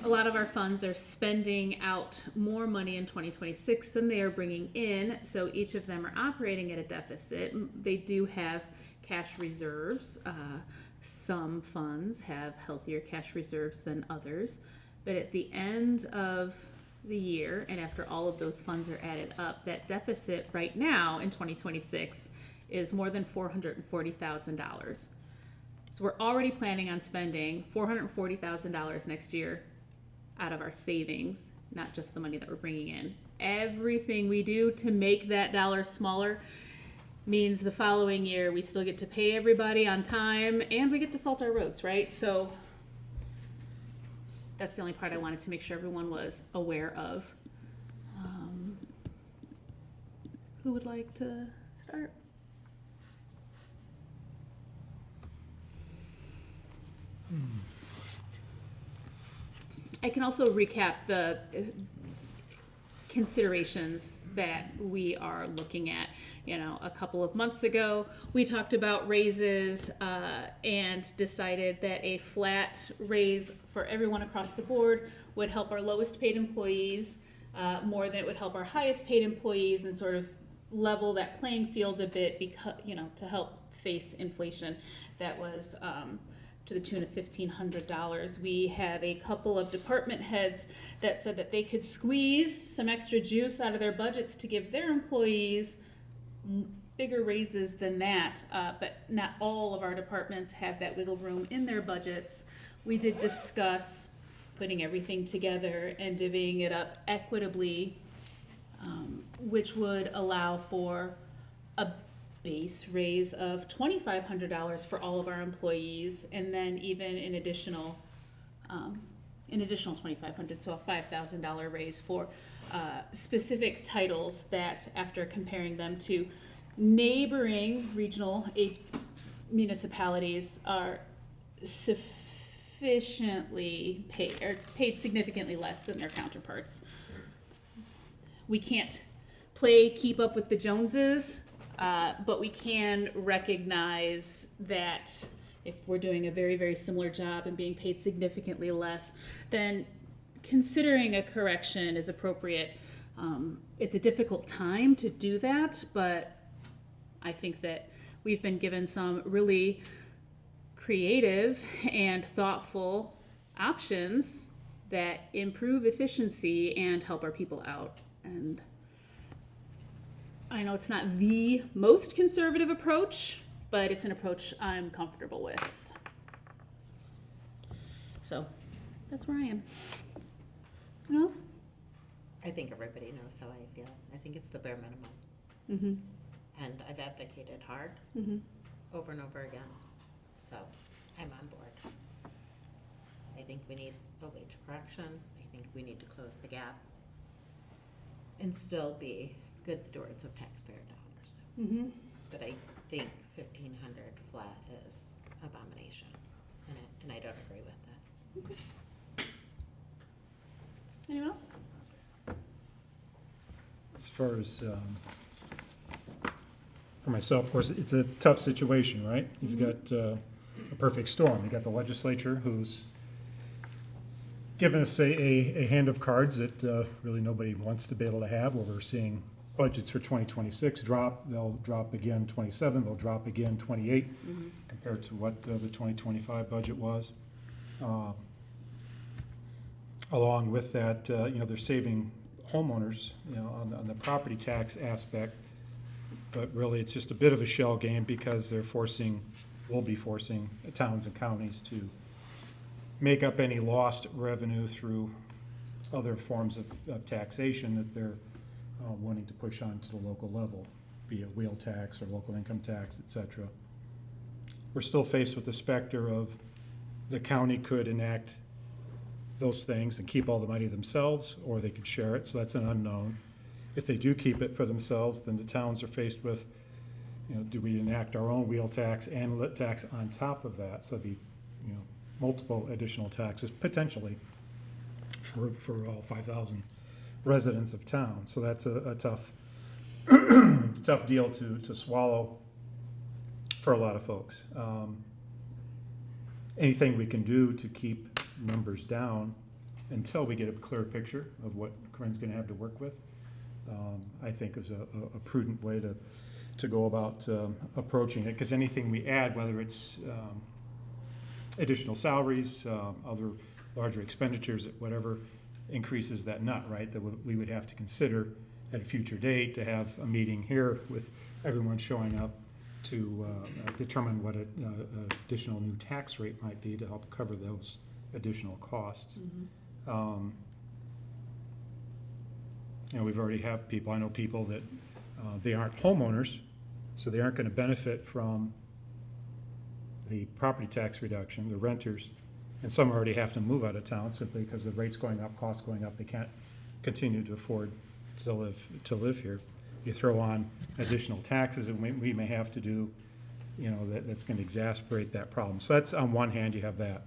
S5: a lot of our funds are spending out more money in 2026 than they are bringing in, so each of them are operating at a deficit. They do have cash reserves. Some funds have healthier cash reserves than others, but at the end of the year, and after all of those funds are added up, that deficit right now in 2026 is more than $440,000. So we're already planning on spending $440,000 next year out of our savings, not just the money that we're bringing in. Everything we do to make that dollar smaller means the following year we still get to pay everybody on time and we get to salt our roads, right? So that's the only part I wanted to make sure everyone was aware of. Who would like to start? I can also recap the considerations that we are looking at. You know, a couple of months ago, we talked about raises and decided that a flat raise for everyone across the board would help our lowest paid employees more than it would help our highest paid employees, and sort of level that playing field a bit, because, you know, to help face inflation that was to the tune of $1,500. We have a couple of department heads that said that they could squeeze some extra juice out of their budgets to give their employees bigger raises than that, but not all of our departments have that wiggle room in their budgets. We did discuss putting everything together and divvying it up equitably, which would allow for a base raise of $2,500 for all of our employees, and then even an additional $2,500, so a $5,000 raise for specific titles that, after comparing them to neighboring regional municipalities, are sufficiently paid, or paid significantly less than their counterparts. We can't play keep up with the Joneses, but we can recognize that if we're doing a very, very similar job and being paid significantly less, then considering a correction is appropriate. It's a difficult time to do that, but I think that we've been given some really creative and thoughtful options that improve efficiency and help our people out. And I know it's not the most conservative approach, but it's an approach I'm comfortable with. So that's where I am. Anyone else?
S9: I think everybody knows how I feel. I think it's the bare minimum.
S5: Mm-hmm.
S9: And I've advocated hard
S5: Mm-hmm.
S9: over and over again. So I'm on board. I think we need a wage correction. I think we need to close the gap and still be good stewards of taxpayer dollars.
S5: Mm-hmm.
S9: But I think 1,500 flat is abomination, and I don't agree with that.
S5: Okay. Anyone else?
S7: As far as, for myself, of course, it's a tough situation, right? You've got a perfect storm. You got the legislature who's given us a hand of cards that really nobody wants to be able to have, where we're seeing budgets for 2026 drop. They'll drop again 27, they'll drop again 28 compared to what the 2025 budget was. Along with that, you know, they're saving homeowners, you know, on the property tax aspect, but really it's just a bit of a shell game, because they're will be forcing towns and counties to make up any lost revenue through other forms of taxation that they're wanting to push on to the local level, be it wheel tax or local income tax, et cetera. We're still faced with the specter of the county could enact those things and keep all the money themselves, or they could share it, so that's an unknown. If they do keep it for themselves, then the towns are faced with, you know, do we enact our own wheel tax and lit tax on top of that? So it'd be, you know, multiple additional taxes potentially for all 5,000 residents of town. So that's a tough, tough deal to swallow for a lot of folks. Anything we can do to keep numbers down until we get a clear picture of what Corinne's going to have to work with, I think is a prudent way to go about approaching it. Because anything we add, whether it's additional salaries, other larger expenditures, whatever, increases that nut, right? That we would have to consider at a future date, to have a meeting here with everyone showing up to determine what an additional new tax rate might be to help cover those additional costs. You know, we've already have people, I know people that they aren't homeowners, so they aren't going to benefit from the property tax reduction. The renters, And some already have to move out of town simply because the rate's going up, costs going up, they can't continue to afford to live here. You throw on additional taxes that we may have to do, you know, that's gonna exacerbate that problem. So that's, on one hand, you have that.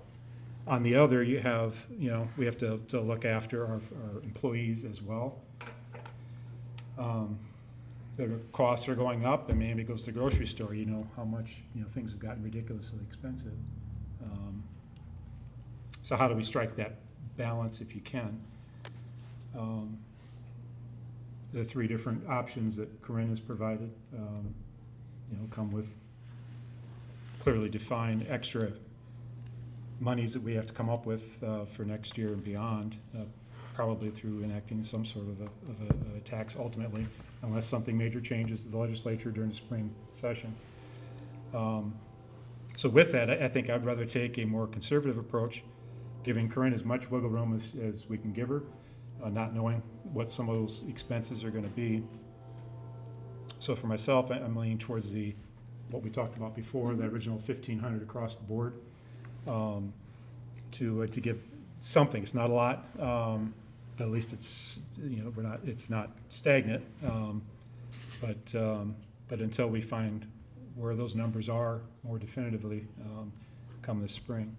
S7: On the other, you have, you know, we have to look after our employees as well. The costs are going up, and maybe it goes to the grocery store, you know, how much, you know, things have gotten ridiculously expensive. So how do we strike that balance if you can? The three different options that Corinne has provided, you know, come with clearly defined extra monies that we have to come up with for next year and beyond, probably through enacting some sort of a tax ultimately, unless something major changes to the legislature during the spring session. So with that, I think I'd rather take a more conservative approach, giving Corinne as much wiggle room as we can give her, not knowing what some of those expenses are gonna be. So for myself, I'm leaning towards what we talked about before, the original 1,500 across the board, to give something. It's not a lot, but at least it's, you know, it's not stagnant. But until we find where those numbers are more definitively, come this spring.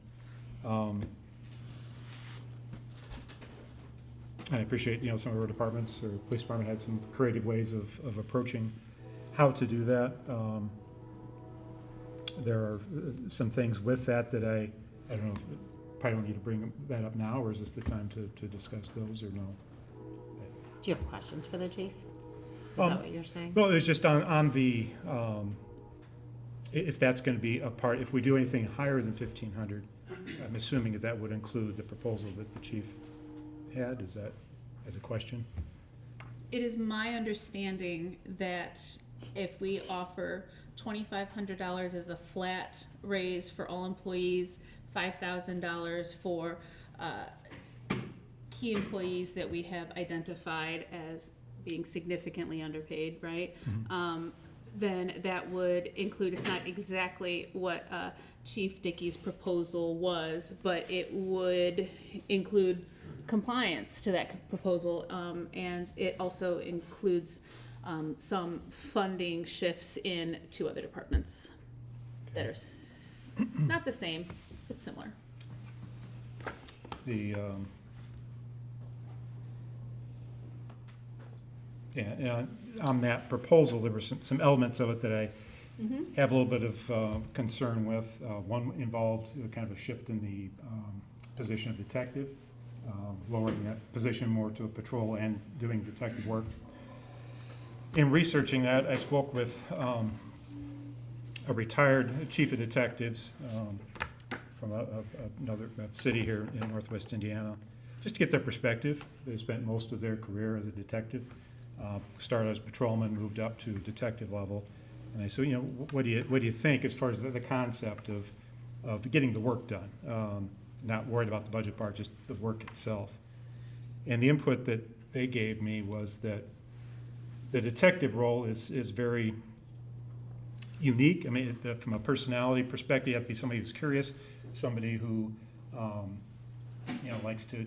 S7: I appreciate, you know, some of our departments, or police department had some creative ways of approaching how to do that. There are some things with that I don't know, probably don't need to bring that up now, or is this the time to discuss those, or no?
S9: Do you have questions for the chief? Is that what you're saying?
S7: Well, it's just on the, if that's gonna be a part, if we do anything higher than 1,500, I'm assuming that would include the proposal that the chief had, is that, as a question?
S5: It is my understanding that if we offer $2,500 as a flat raise for all employees, $5,000 for key employees that we have identified as being significantly underpaid, right? Then that would include, it's not exactly what Chief Dickey's proposal was, but it would include compliance to that proposal, and it also includes some funding shifts in two other departments that are not the same, but similar.
S7: On that proposal, there were some elements of it that I have a little bit of concern with. One involved kind of a shift in the position of detective, lowering that position more to a patrol and doing detective work. In researching that, I spoke with a retired chief of detectives from another city here in Northwest Indiana, just to get their perspective. They spent most of their career as a detective, started as patrolman, moved up to detective level. And I said, you know, what do you think as far as the concept of getting the work done? Not worried about the budget part, just the work itself. And the input that they gave me was that the detective role is very unique. I mean, from a personality perspective, you have to be somebody who's curious, somebody who you know, likes to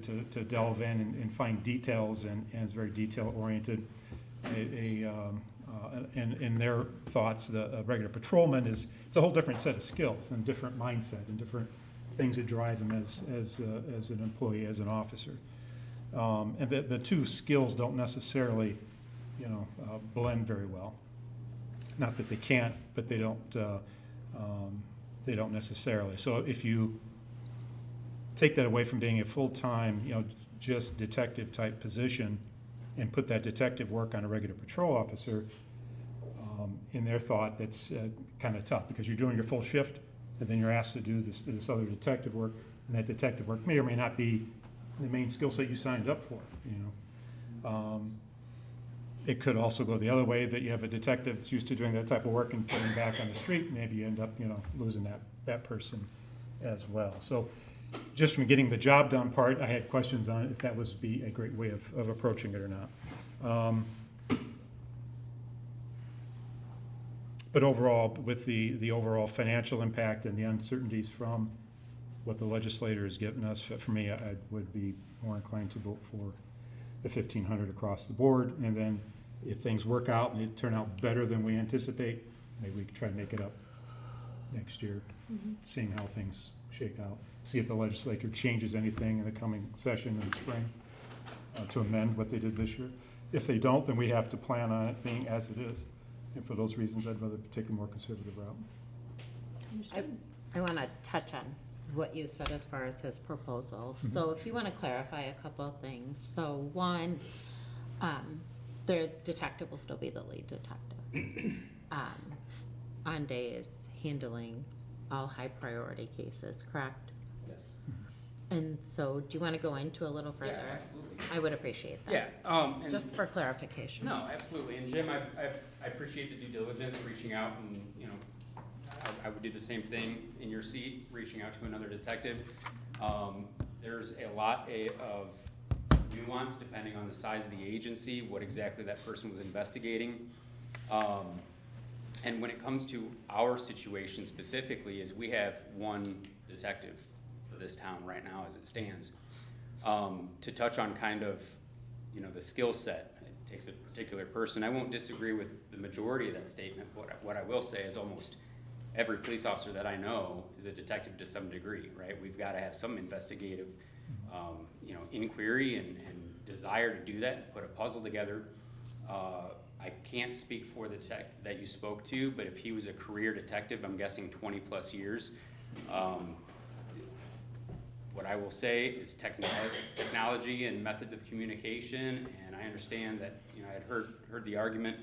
S7: delve in and find details and is very detail oriented. In their thoughts, the regular patrolman it's a whole different set of skills and different mindset and different things that drive him as an employee, as an officer. And the two skills don't necessarily, you know, blend very well. Not that they can't, but they don't necessarily. So if you take that away from being a full-time, you know, just detective type position and put that detective work on a regular patrol officer, in their thought, that's kind of tough because you're doing your full shift and then you're asked to do this other detective work, and that detective work may or may not be the main skill set you signed up for, you know. It could also go the other way, that you have a detective that's used to doing that type of work and putting back on the street, maybe you end up, you know, losing that person as well. So just from getting the job done part, I had questions on if that was be a great way of approaching it or not. But overall, with the overall financial impact and the uncertainties from what the legislator has given us, for me, I would be more inclined to vote for the 1,500 across the board. And then if things work out and it turn out better than we anticipate, maybe we can try and make it up next year, seeing how things shake out. See if the legislature changes anything in the coming session in the spring to amend what they did this year. If they don't, then we have to plan on it being as it is. And for those reasons, I'd rather take a more conservative route.
S9: I want to touch on what you said as far as his proposal. So if you want to clarify a couple of things. So one, the detective will still be the lead detective. On days handling all high priority cases, correct?
S8: Yes.
S9: And so do you want to go into a little further?
S8: Yeah, absolutely.
S9: I would appreciate that.
S8: Yeah, and
S9: Just for clarification.
S8: no, absolutely. And Jim, I appreciate the due diligence, reaching out and, you know, I would do the same thing in your seat, reaching out to another detective. There's a lot of nuance depending on the size of the agency, what exactly that person was investigating. And when it comes to our situation specifically, is we have one detective for this town right now as it stands. To touch on kind of, you know, the skill set, it takes a particular person. I won't disagree with the majority of that statement. What I will say is almost every police officer that I know is a detective to some degree, right? We've got to have some investigative, you know, inquiry and desire to do that, put a puzzle together. I can't speak for the detective that you spoke to, but if he was a career detective, I'm guessing 20 plus years. What I will say is technology and methods of communication, and I understand that, you know, I had heard the argument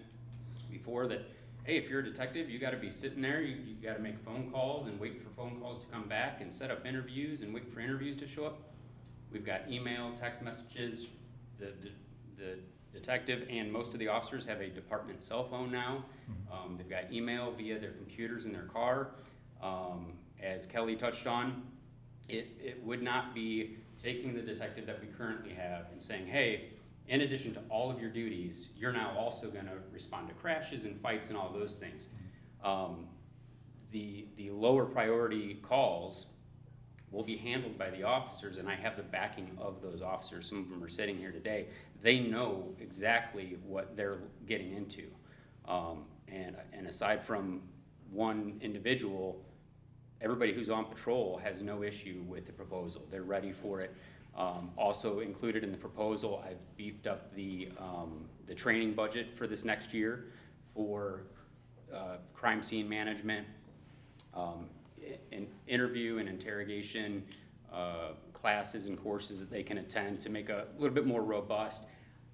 S8: before that, hey, if you're a detective, you gotta be sitting there, you gotta make phone calls and wait for phone calls to come back and set up interviews and wait for interviews to show up. We've got email, text messages, the detective and most of the officers have a department cell phone now. They've got email via their computers in their car. As Kelly touched on, it would not be taking the detective that we currently have and saying, hey, in addition to all of your duties, you're now also gonna respond to crashes and fights and all those things. The lower priority calls will be handled by the officers, and I have the backing of those officers. Some of them are sitting here today. They know exactly what they're getting into. And aside from one individual, everybody who's on patrol has no issue with the proposal. They're ready for it. Also included in the proposal, I've beefed up the training budget for this next year for crime scene management, interview and interrogation classes and courses that they can attend to make a little bit more robust.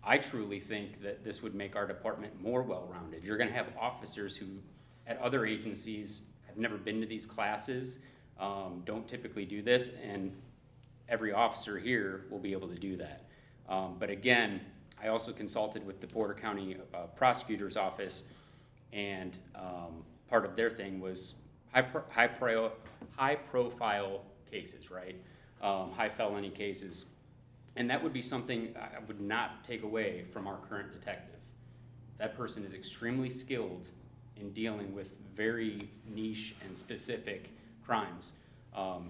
S8: I truly think that this would make our department more well-rounded. You're gonna have officers who at other agencies have never been to these classes, don't typically do this, and every officer here will be able to do that. But again, I also consulted with the Porter County Prosecutor's Office, and part of their thing was high profile cases, right? High felony cases. And that would be something I would not take away from our current detective. That person is extremely skilled in dealing with very niche and specific crimes.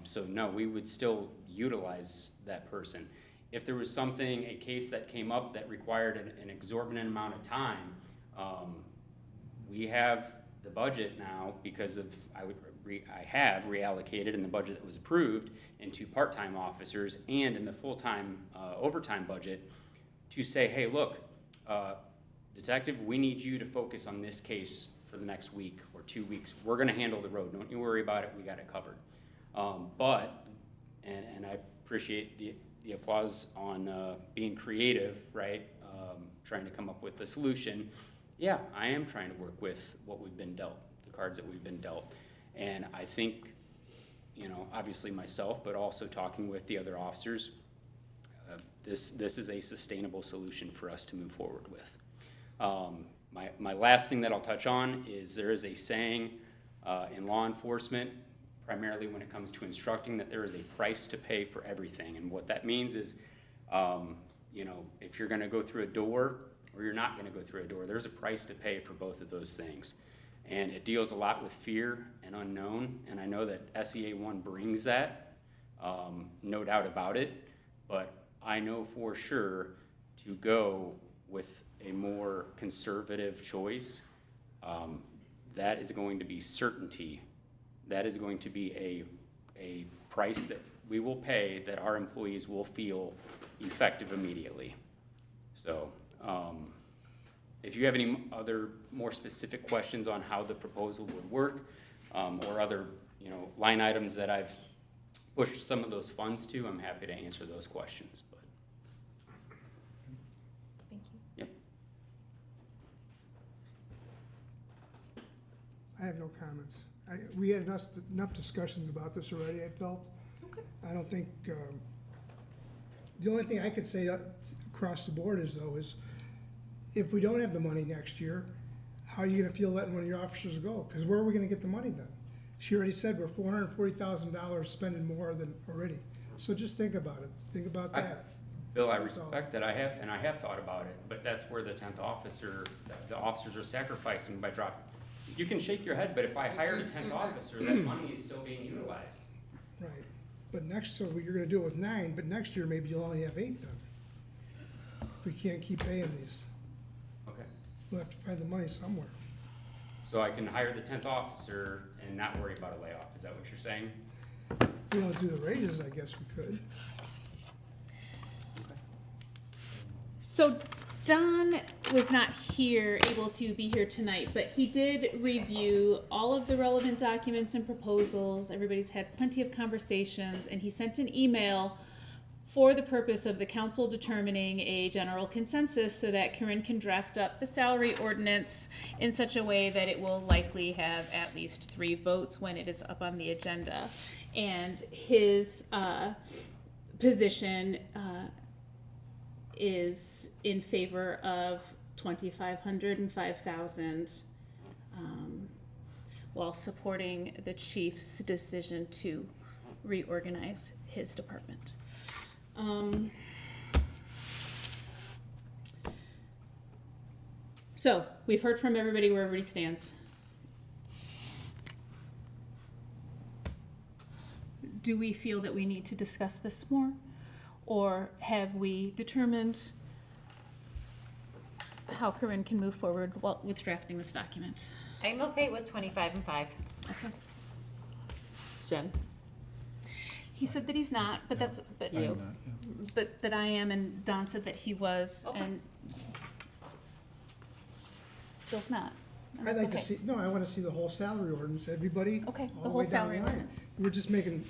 S8: So no, we would still utilize that person. If there was something, a case that came up that required an exorbitant amount of time, we have the budget now because of, I have reallocated in the budget that was approved into part-time officers and in the full-time overtime budget to say, hey, look, detective, we need you to focus on this case for the next week or 2 weeks. We're gonna handle the road. Don't you worry about it. We got it covered. And I appreciate the applause on being creative, right? Trying to come up with a solution. Yeah, I am trying to work with what we've been dealt, the cards that we've been dealt. And I think, you know, obviously myself, but also talking with the other officers, this is a sustainable solution for us to move forward with. My last thing that I'll touch on is there is a saying in law enforcement, primarily when it comes to instructing, that there is a price to pay for everything. And what that means is, you know, if you're gonna go through a door or you're not gonna go through a door, there's a price to pay for both of those things. And it deals a lot with fear and unknown, and I know that SEA 1 brings that no doubt about it, but I know for sure to go with a more conservative choice, that is going to be certainty. That is going to be a price that we will pay that our employees will feel effective immediately. So, if you have any other more specific questions on how the proposal would work, or other, line items that I've pushed some of those funds to, I'm happy to answer those questions, but.
S5: Thank you.
S8: Yep.
S3: I have no comments. We had enough discussions about this already, I felt.
S5: Okay.
S3: I don't think, the only thing I could say across the board is if we don't have the money next year, how are you gonna feel letting one of your officers go? Because where are we gonna get the money then? She already said we're $440,000 spending more than already. So just think about it. Think about that.
S8: Bill, I
S3: That's all.
S8: respect that, I have thought about it, but that's where the 10th officer, the officers are sacrificing by dropping. You can shake your head, but if I hired a 10th officer, that money is still being utilized.
S3: Right. But so you're gonna do it with 9, but next year maybe you'll only have 8 then. We can't keep paying these.
S8: Okay.
S3: We'll have to find the money somewhere.
S8: So I can hire the 10th officer and not worry about a layoff, is that what you're saying?
S3: If we don't do the raises, I guess we could.
S5: So Don was not able to be here tonight, but he did review all of the relevant documents and proposals. Everybody's had plenty of conversations, and he sent an email for the purpose of the council determining a general consensus so that Corinne can draft up the salary ordinance in such a way that it will likely have at least 3 votes when it is up on the agenda. And his position is in favor of 2,500 and 5,000, while supporting the chief's decision to reorganize his department. So we've heard from everybody where everybody stands. Do we feel that we need to discuss this more? Or have we determined how Corinne can move forward with drafting this document?
S9: I'm okay with 25 and 5.
S5: Okay.
S9: Jen?
S5: He said that he's not, but that's, but
S7: I am
S5: you,
S7: not, yeah.
S5: but that I am, and Don said that he was,
S9: Okay.
S5: and Bill's not. And
S3: I'd
S5: that's
S3: like to
S5: okay.
S3: see, no, I wanna see the whole salary ordinance, everybody.
S5: Okay,
S3: all
S5: the
S3: way
S5: whole
S3: down
S5: salary
S3: line.
S5: ordinance.
S3: We're just making,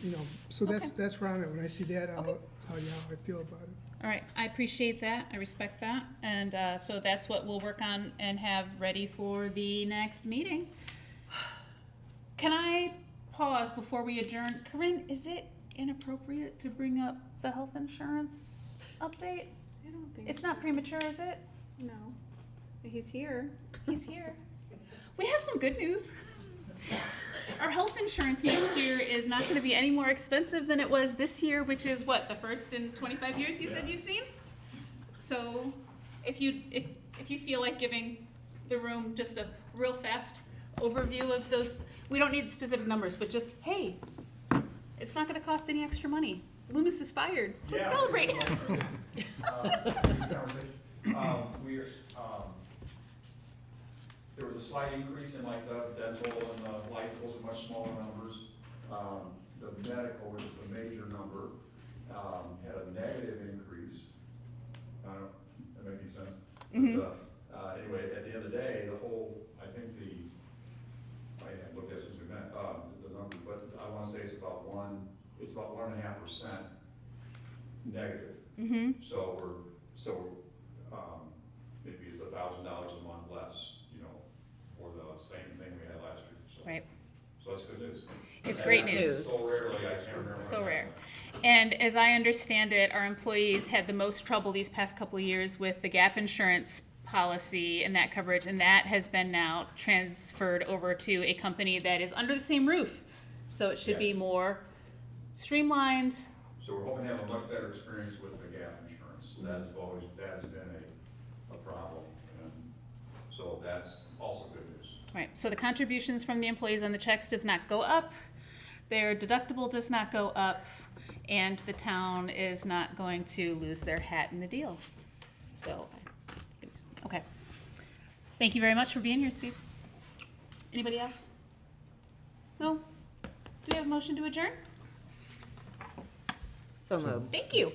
S3: so
S5: Okay.
S3: that's where I'm at. When I see that, I'll
S5: Okay.
S3: tell you how I feel about it.
S5: All right, I appreciate that, I respect that, and so that's what we'll work on and have ready for the next meeting. Can I pause before we adjourn? Corinne, is it inappropriate to bring up the health insurance update?
S6: I don't think
S5: It's not premature, is it?
S6: No. He's here.
S5: He's here. We have some good news. Our health insurance next year is not gonna be any more expensive than it was this year, which is what, the first in 25 years you said you've seen? So if you feel like giving the room just a real fast overview of those, we don't need specific numbers, but just, hey, it's not gonna cost any extra money. Loomis is fired. Let's celebrate.
S14: There was a slight increase in like the dental and the life, those are much smaller numbers. The medical, which is the major number, had a negative increase. I don't, that makes any sense? But, anyway, at the end of the day, the whole, I think I haven't looked at it since we met, the number, but I wanna say it's about 1.5% negative. So maybe it's $1,000 a month less, for the same thing we had last year, so.
S5: Right.
S14: So that's good news.
S5: It's great news.
S14: So rarely, I can't remember.
S5: So rare. And as I understand it, our employees had the most trouble these past couple of years with the gap insurance policy and that coverage, and that has been now transferred over to a company that is under the same roof. So it should be
S14: Yes.
S5: more streamlined.
S14: So we're hoping to have a much better experience with the gap insurance. That has been a problem, and so that's also good news.
S5: Right, so the contributions from the employees on the checks does not go up, their deductible does not go up, and the town is not going to lose their hat in the deal. So, okay. Thank you very much for being here, Steve. Anybody else? No? Do we have a motion to adjourn?
S9: So moved.
S5: Thank you.